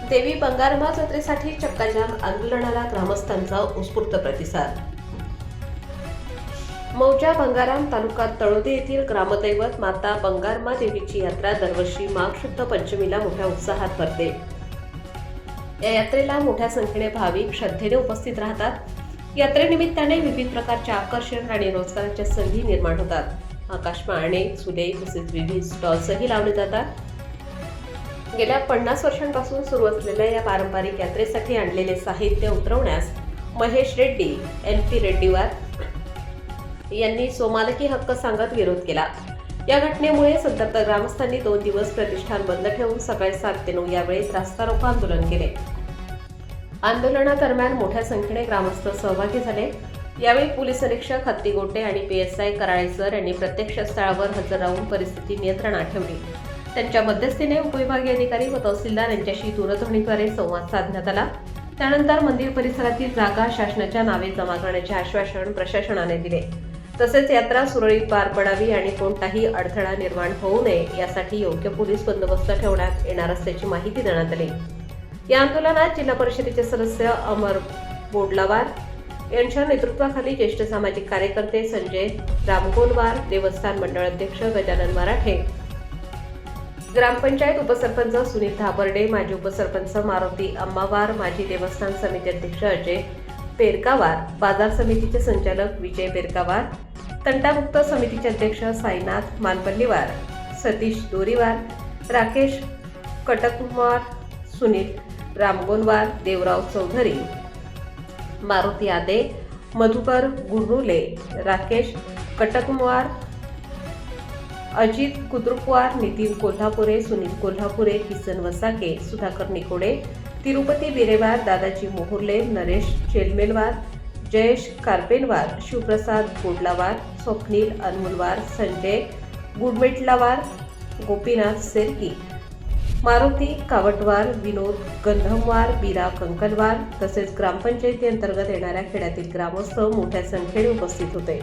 देवी बंगारमा जत्रेसाठी चक्काजाम आंदोलनाला ग्रामस्थांचा उत्स्फूर्त प्रतिसाद। मौजा बंगाराम तालुका तळोदे येथील ग्रामदैवत माता बंगारमा देवीची यात्रा दरवर्षी माघ शुद्ध पंचमीला मोठ्या उत्साहात भरते। या यात्रेला मोठ्या संख्येने भाविक श्रद्धेने उपस्थित राहतात। यात्रेनिमित्ताने विविध प्रकारचे आकर्षण आणि रोजगाराच्या संधी निर्माण होतात। आकाशपाळणे, चुले तसेच विविध स्टॉल्सही लावले जातात। गेल्या 50 वर्षांपासून सुरू असलेल्या या पारंपरिक यात्रेसाठी आणलेले साहित्य उतरवण्यास महेश रेड्डी, NP रेड्डीवार यांनी सोमालकी हक्क सांगत विरोध केला। या घटनेमुळे संतप्त ग्रामस्थांनी 2 दिवस प्रतिष्ठान बंद ठेवून सकाळी 7 ते 9 या वेळेत रास्ता रोको आंदोलन केले। आंदोलनादरम्यान मोठ्या संख्येने ग्रामस्थ सहभागी झाले। यावेळी पोलीस निरीक्षक हत्तीगोटे आणि PSI कराळे सर यांनी प्रत्यक्ष स्थळावर हजर राहून परिस्थिती नियंत्रणात ठेवली। त्यांच्या मध्यस्थीने उपविभागीय अधिकारी व तहसीलदार यांच्याशी दूरध्वनीद्वारे संवाद साधण्यात आला। त्यानंतर मंदिर परिसरातील जागा शासनाच्या नावे जमा करण्याचे आश्वासन प्रशासनाने दिले। तसेच यात्रा सुरळीत पार पडावी आणि कोणताही अडथळा निर्माण होऊ नये यासाठी योग्य पोलीस बंदोबस्त ठेवण्यात येणार असल्याची माहिती देण्यात आली। या आंदोलनात जिल्हा परिषदेचे सदस्य अमर बोडलावार यांच्या नेतृत्वाखाली ज्येष्ठ सामाजिक कार्यकर्ते संजय रामगोलवार, देवस्थान मंडळ अध्यक्ष गजानन मराठे, ग्रामपंचायत उपसरपंच सुनील धाबर्डे, माजी उपसरपंच मारुती अम्मावार, माजी देवस्थान समिती अध्यक्ष अजय पेरकावार, बाजार समितीचे संचालक विजय पेरकावार, तंटामुक्त समितीचे अध्यक्ष साईनाथ मानपल्लीवार, सतीश दोरीवार, राकेश कटकुमार, सुनील रामगोलवार, देवराव चौधरी, मारुती आदे, मधुकर गुरुले, राकेश कटकुमार, अजित कुद्रुकवार, नितीन कोल्हापुरे, सुनील कोल्हापुरे, किसन वसाके, सुधाकर निकोडे, तिरुपती बिरेवार, दादाजी मोहुर्ले, नरेश चेलमेलवार, जयेश कारपेनवार, शिवप्रसाद गोडलावार, स्वप्नील अनमुलवार, संजय गुडमेटलावार, गोपीनाथ सेरकी, मारुती कावटवार, विनोद गंधमवार, बीरा कंकलवार तसेच ग्रामपंचायती अंतर्गत येणाऱ्या खेड्यातील ग्रामस्थ मोठ्या संख्येने उपस्थित होते।